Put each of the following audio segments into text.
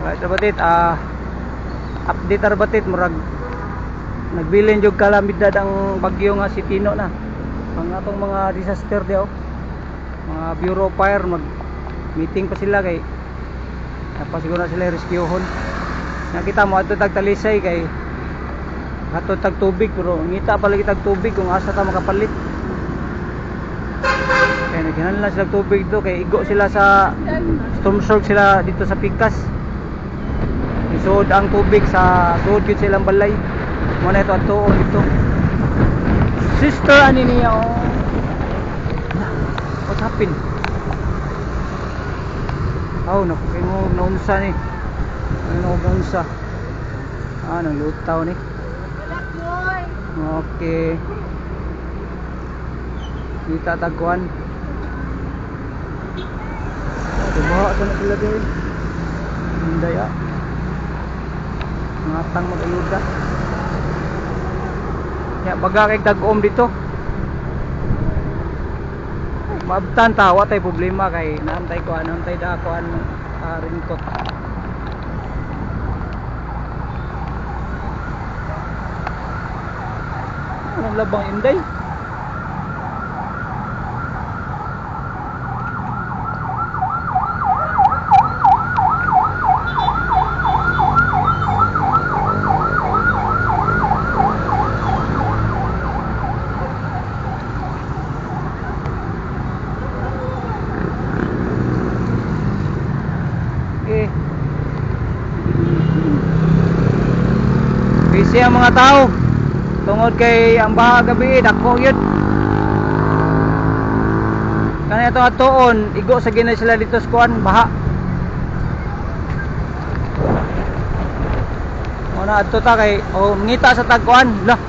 Right, rabatit, update rabatit murag nagbilin jud kalamidad ang bagyo nga si Tino na. Ang atong mga disaster diyo, mga Bureau of Fire mag meeting pa sila kay napasiguro sila rescuehon. Nakita mo ato tag Talisay kay ato tag tubig pero ngita pa lagi tag tubig kung asa ta makapalit. Kaya naghinahanglan sila tubig dito kay igo sila sa storm surge sila dito sa Pikas. Isod ang tubig sa sud gyud silang balay. Mo na ito ato dito. Sister ani niya oh. What happened? Oh, naunsa ni. Naunsa. Nang lutaw ni. Okay. Kita tagkuan. Dibawa ito na sila din. Hinday Matang mag-ayuda. Ya, baga kay dag-om dito. Maabtan tawa tay problema kay naantay dakuan ringkot. Anong labang inday? Busy ang mga tao tungod kay ang baha gabi dako yun. Kani ato atoon igo sa ginay sila dito sa kuan baha. Una adto ta kay ngita sa tagkuan lah.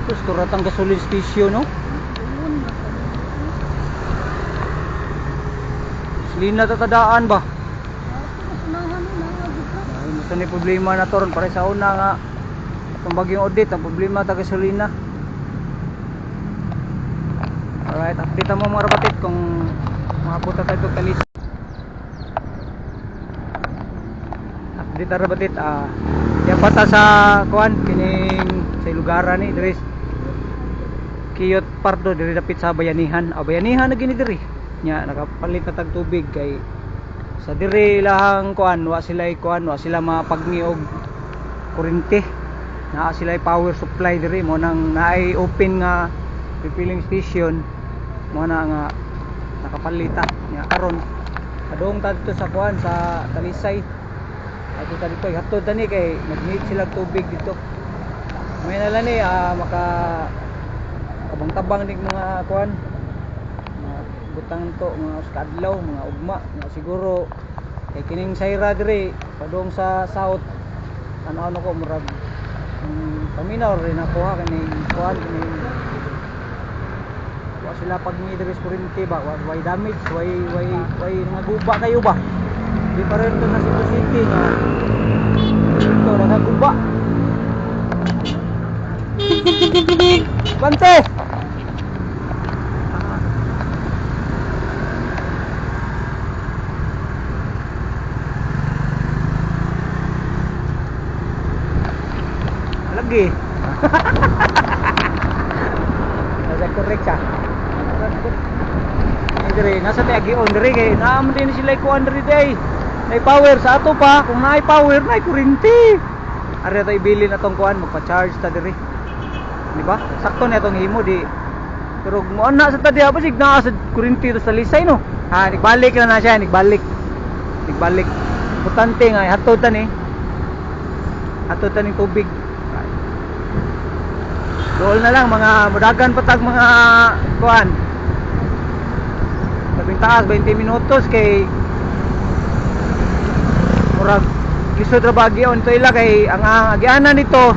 Tus kuratang gasoline station no. Lina ta tadaan ba? Ay mo ni problema na toron para sa una nga itong bagyong audit ang problema ta gasolina. Alright, update mo mga rabatit kung makapunta tayo kalis. Update ta rabatit yan pata sa kuan kining sa lugaran ni diri Kiyot Pardo diri dapit sa Bayanihan. Bayanihan na gini diri nya nakapalit na tag tubig kay sa diri lahang kuan wa sila mapagni og kuryente. Naa sila power supply diri mo nang naay open nga refilling station mo na nga nakapalita nya karon adong ta dito sa kuan sa Talisay ato ta dito hatod tani kay nag-need sila tubig dito may nala ni maka kabang-tabang ning mga kuan mga butang to mga uskadlaw mga ugma nga siguro kay kining sayra diri padung sa south ano ko murag paminaw rin ako kaning kuan kining wa sila pag ni diri kuryente ba way damage way naguba kayo ba di pa rin to sa Cebu City no ito nagaguba Bante lagi nasa correct siya nasa tiagion diri kay naam din sila kuan diri day nay power sa ato pa kung naay power naay kuryente ari ta ibili na tong kuan magpa-charge ta diri di ba sakto na itong himo di pero mo na sa tadi apa sig naa sa kuryente to sa Lisay no nagbalik na siya nagbalik importante nga hatod ta ni tubig. Dool na lang mga mudagan patag mga kuan. Labing taas 20 minutos kay murag lisod ra bagyo unto ila kay ang agianan nito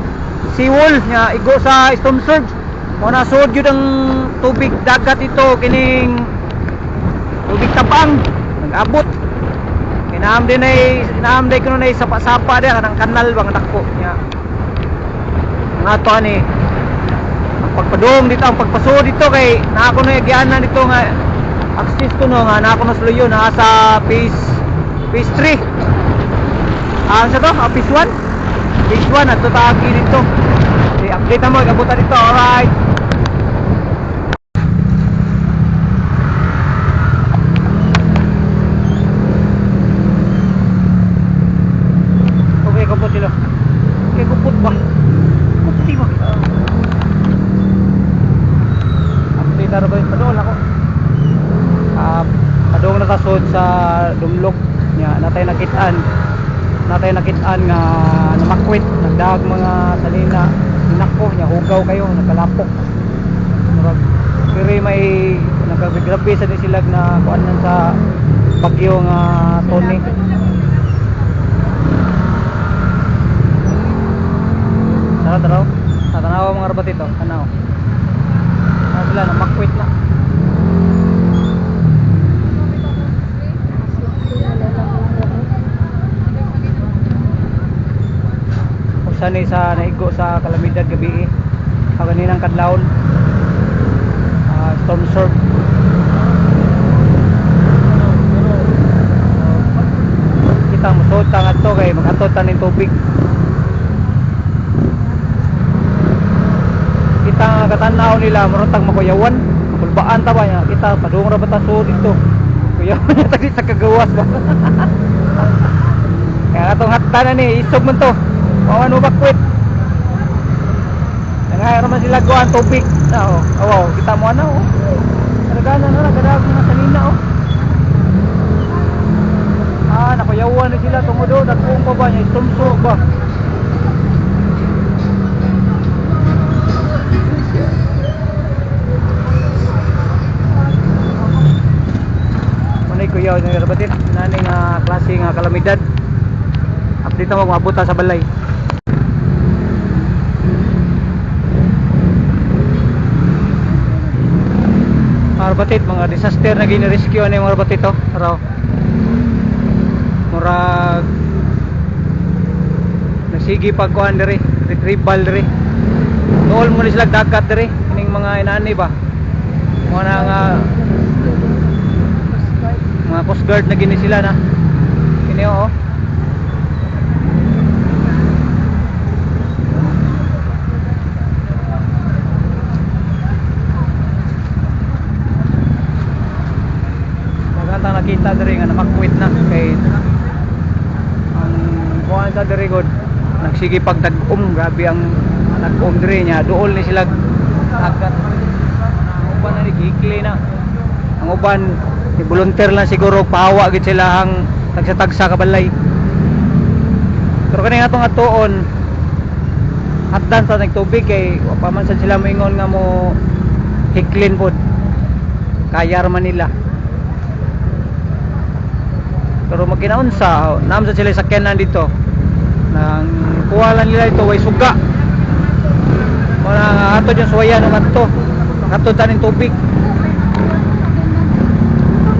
seawall nya igo sa storm surge. Mo na sud gyud ang tubig dagat ito kining tubig tabang nag-abot. Kay naam day kuno nay sapa-sapa dia kanang kanal bang dako nya. Nga to ani pagpadong dito ang pagpaso dito kay na ako na yagianan dito nga access ko no nga na ako na sluyo na sa phase 3 Sa to? Phase 1? Phase 1 at tutagi dito. I-update na mo, ikabutan dito. Alright. Okay, kupot sila. Okay, kupot ba? Kupti ba? Update na ba yun? Padoon ako. Padoon na tasod sa dumlog nya natay nakitaan nga namakwit nagdag mga salina nako nya hugaw kayo nakalapok murag pero may nagagrabe sa ni silag na kuan sa bagyo nga Tony. Tara tara sa tanaw mga rabat ito tanaw sila namakwit na. Sani sa naigo sa kalamidad gabi kaninang kadlawon storm surge kita musod tangat to kay magatot taning tubig kita katanaw nila marutang makuyawan kulbaan ta ba nya kita padung ra bata so dito kuyawan nya tadi sa kagawas ba kaya atong hatta ni isog man to. Mawan mo bakwit. Nangayar man sila guan tubig. Oo, kita mo na oh. Karagana na nagadag mga kanina oh. Nakuyawan na sila tungod do dagkong pa ba niya istumso ba. Manay kuyaw ni rabatit nani nga klase nga kalamidad. Update mo maabot sa balay. Marbatit mga disaster na gini-rescue ni marbatit to. Araw. Murag nasigi pagkuan diri, retrieval diri. Dool mo ni sila dagat diri, kining mga inani ba. Mga coast guard na gini sila na. Kini oh. Nakita diri nga namakwit na kay ang kuan sa diri god nagsige pagtag-um grabe ang nag-um diri nya duol ni sila agad ang uban na gikli na ang uban ni volunteer lang siguro pahawa gid sila ang tagsa-tagsa ka balay pero kani atong atuon hatdan sa nagtubig kay wa pa man sad sila moingon nga mo hiklin pod kayar man nila. Pero magkinaunsa, naam sa sila sakyanan dito. Nang kuha lang nila ito, way suga. Mga atod yung suwayan ng ato. Atod taning tubig.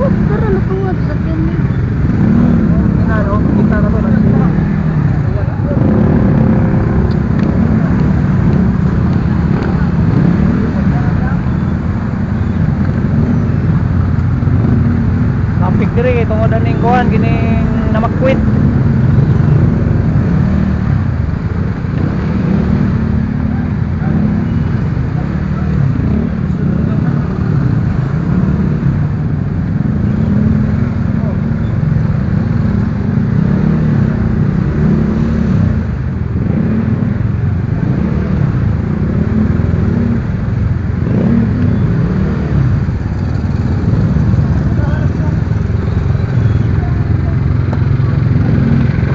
Pero nakuha sa sakyanan. Ano, kita na to. Traffic diri tungod aning kuan gining namakwit.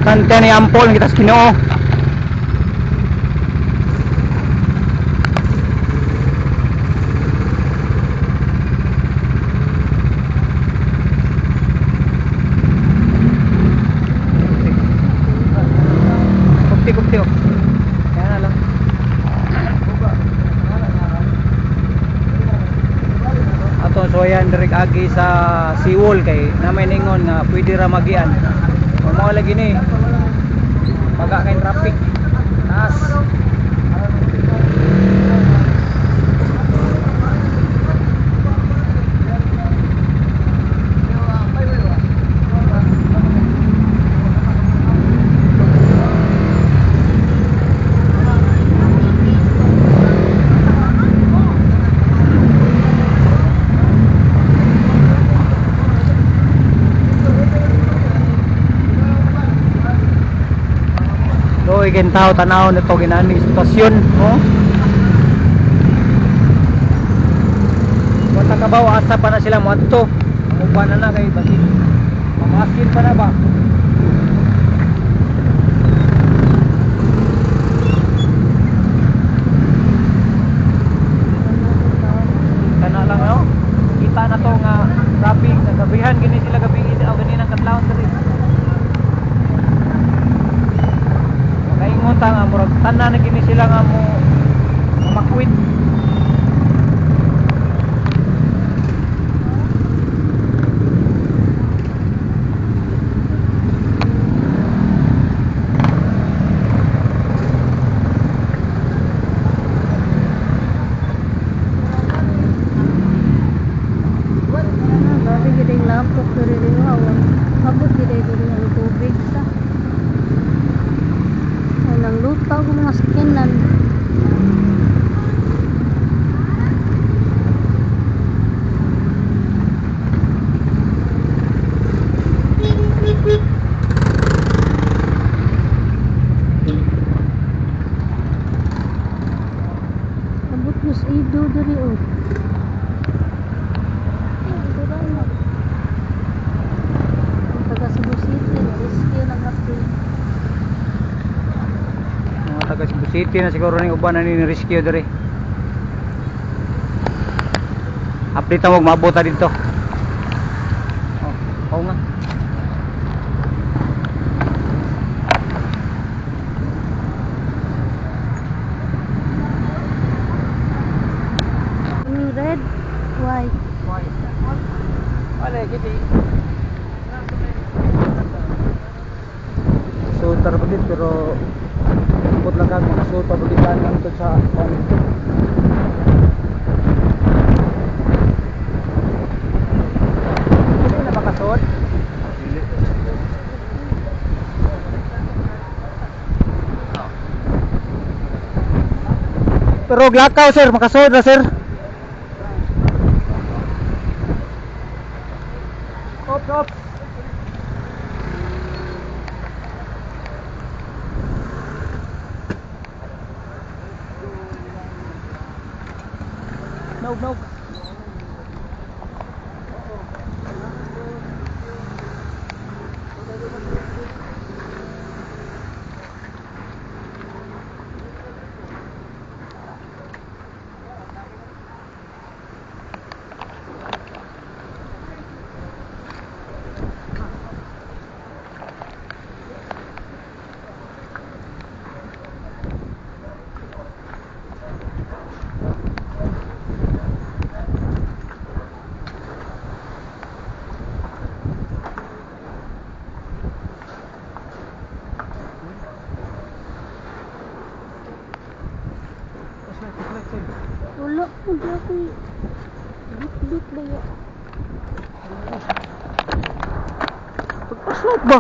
Kanta ni ampol kita sa Ginoo. Kupti oh. Yan na lang. Ato soyan direk agi sa seawall kay namay ningon nga pwede ra magian. Mo lagi ni pagka kay traffic taas igin tao tanaw nito ginani sitwasyon, oh. Wala kabaw asa pa na sila mo adto. Ang uban na kay basi. Mamasin pa na ba? Kana lang no. Kita na to nga traffic sa gabihan gini sila gabi o gani nang kadlawon diri. Makaingon ta nga murag tanan na gini sila nga mo makwit. Lampok dari awan, abot dari ang tubig sa. Walang lupa ko mga sakinan. Abot mas ido dari o. Mga taga Cebu City na siguro ning uban na ni rescue diri. Update ta mo maabot ta dito. Oh, nga. Red, white. Wala gidi. So tarbudit pero ikot lang kami so pabulitan lang to sa dito. Hindi na makasod. Pero glakaw sir, makasod na sir. Stop. No. Wala po dyan ako bit ba ya? Pagpaslot ba?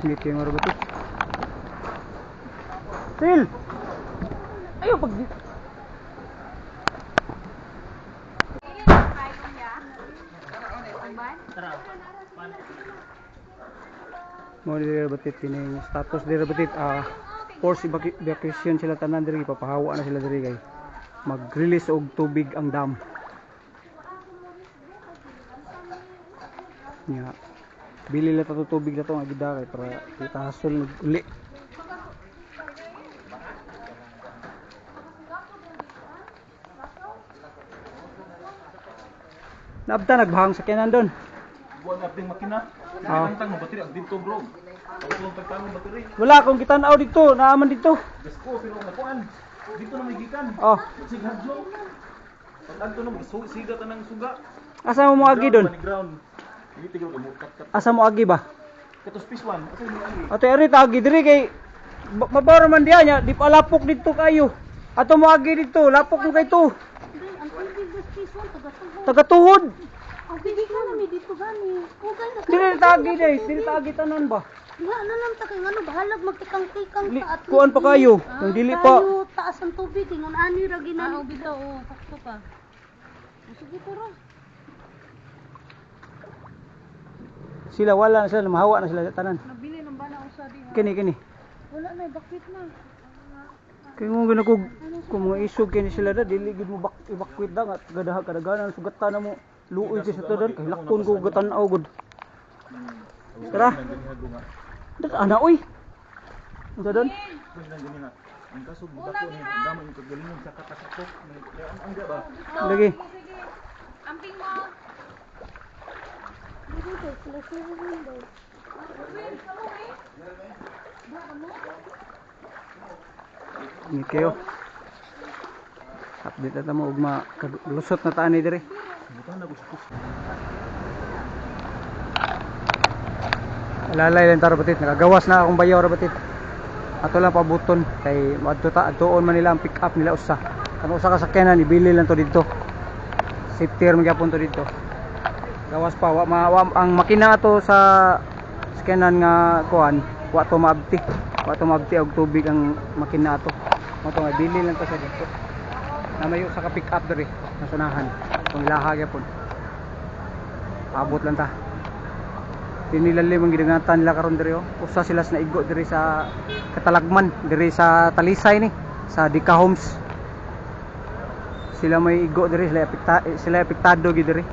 Hindi kayo marubutot. Phil! Ayaw pag... Mo diri batit kining status diri batit force evacuation sila tanan diri papahawa na sila diri kay mag-release og tubig ang dam. Nya bili la to tubig na to nga gidakay para itahasol uli. Nabta nagbahang sakyanan doon. Buat abding makina. Tantang mo bateri abding to bro. Ako tantang mo bateri. Wala akong kitanaw dito, naaman dito. Gasko pero nakuan. Dito na may gikan. Oh, Sig hadlo. Pagkanto na siga tanang suga. asa mo agi doon? Ground. Dito gyud mo kat. Asa mo agi ba? Katos piece 1. Asa mo agi? Ato eri agi diri kay mabawra man diya nya, di pa lapok dito kayo. Ato mo agi dito, lapok mo kay to. Ang tubig ba station tagatuhod? Tagatuhod. Ang pili ka namin dito gani. Kugay na Dili tagi dai, dili tagi tanan ba? Nga na lang ta kay ano bahalag magtikang-tikang Li, ta at kuan pa kayo. Kung dili pa Tayo taas ang tubig ingon ani ra ginani. Bitaw sakto pa. Sige tara. sila wala na sila, mahawa na sila sa tanan. Nabili ng bana usa diha. Kini. Wala na bakit na. Kay mo gina kung mga isog kini sila da dili gid mo evacuate da nga gadaha kadaganan sugatan na mo luoy sa tanan kay lakton ko gatan-aw gud. Tara. Dak ana oy. Unsa don? Pwede lang ganyan na. Ang kaso dako ni ang dama yung kagalingon sa katasakop. Ang ba? Lagi. Amping mo. Dito sila sila window. Ni kayo. Update ta mo ugma lusot na taan ni dire. Bukan na gusto. Alalay lang taro batit, nakagawas na akong bayaw ra batit. Ato lang pabuton kay adtuon man nila ang pick up nila usa. Kano usa ka sakyanan ibili lang to dito. Safety man gyapon to dito. Gawas pa ang makina to sa sakyanan nga kuan, wa to maabti. Wa to maabti og tubig ang makina to. Mo to ibili lang to sa dito. Namayo sa ka pick up diri sa sunahan. Kung ilaha gyapon. Abot lang ta. Tinilalim ang ginagatan nila karon diri oh. Usa sila sa naigo diri sa Katalagman, diri sa Talisay ni, sa Dika Homes. Sila may igo diri, sila apektado gid diri.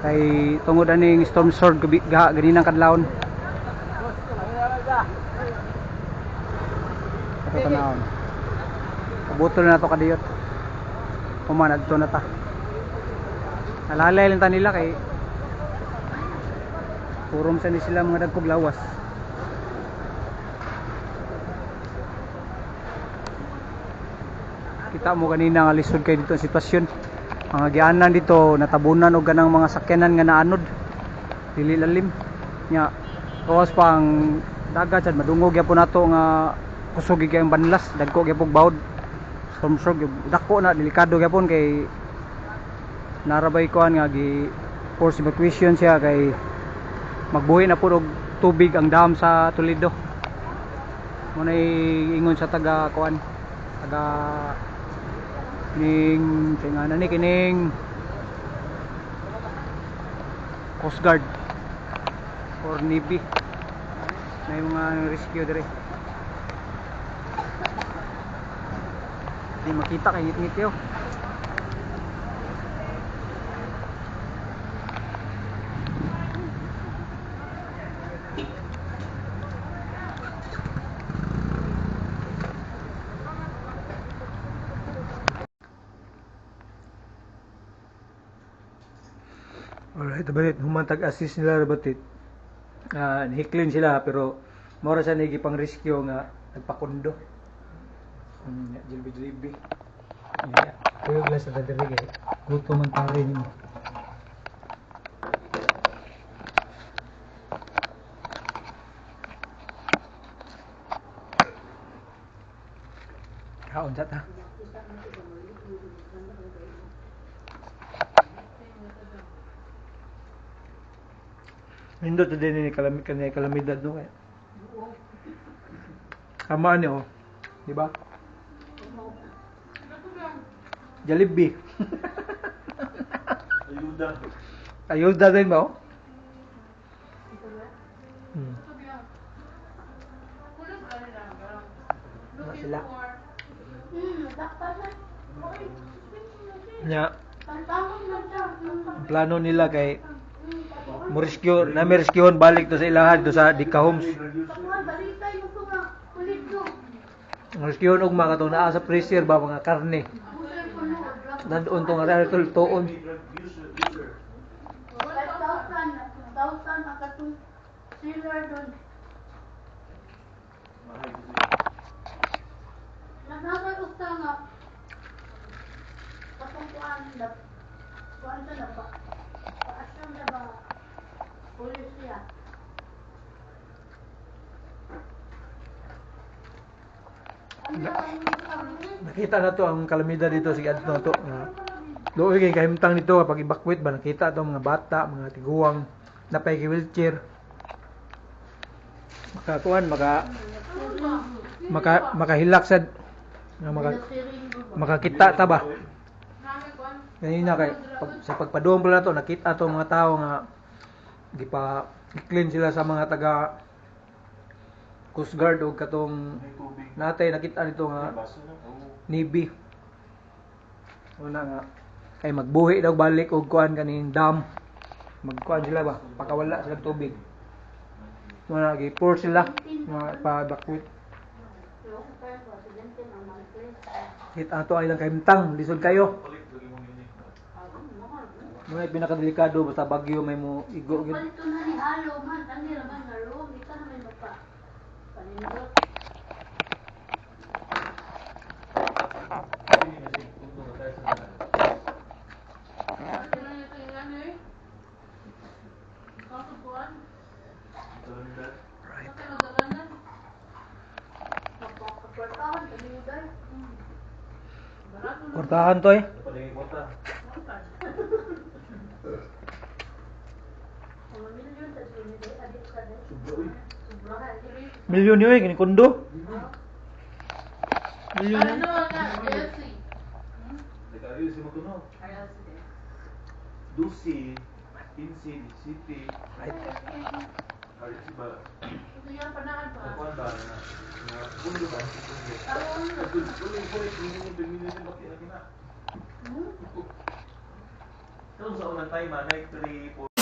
Kay tungod aning storm surge ganinang kadlawon. Ito tanawon. Kabutol na to kadiyot. Human adto na ta. Alalay lang ta nila kay purom sa ni sila mga dagkog lawas. Kita mo kanina nga lisod kay dito ang sitwasyon. Ang agianan dito natabunan og ganang mga sakyanan nga naanod. Dili lalim. Nya kawas pa ang dagat sad madungog gyapon nato nga kusog gyud ang banlas, dagko gyapon bawd. Storm surge dako na delikado gyapon kay narabay kuan nga gi force evacuation siya kay magbuhi na po og tubig ang dam sa Toledo. Muna ingon sa taga kuan, taga kining tingana ni kining Coast Guard or Navy na yung mga rescue dire. Di makita kay ngit-ngit yo. Alright, balit humantag assist nila batit. Hiklin sila pero mora sa nigi pang rescue nga nagpakundo. Jilbi. Kuyo glass sa diri kay gusto man pare nimo. Kaon sa ta. Nindot din ni kalamidad no kay. Kamaan niyo, di ba? Jollibee. Ayuda din ba? Sila. Nya. Ang plano nila kay rescueon balik to sa ilahan to sa Dika Homes. Rescueon og mga katong naa sa freezer ba mga karne. Nandoon tong ara tuon. Nakita na to ang kalamidad dito sa adto to. Doon kay kahimtang nito kapag evacuate ba nakita to mga bata, mga tiguang napay kay wheelchair. Makakuan makahilak sad nga makakita ta ba. Kanina kay sa pagpadong pala to nakita to mga tao nga clean sila sa mga taga Coast Guard o katong natay nakita nito nga Navy. Una nga kay magbuhi daw balik og kuan kaning dam. Magkuan sila ba pakawala sila tubig. Muna gi-pour sila mga pa-evacuate. Hit ato ay lang kahimtang lisod kayo. Mga pinakadelikado basta bagyo may mo igo gid. Palito na ni halo man, tani ra man nga room, ita na may magpa. Panindot. Portahan to eh. Milyon yun eh, gini kondo. Milyon yun. Dusi, Insi, City, Right. RC ba? Kuan ba na kundo ba? Kung sa unang time, 3, 4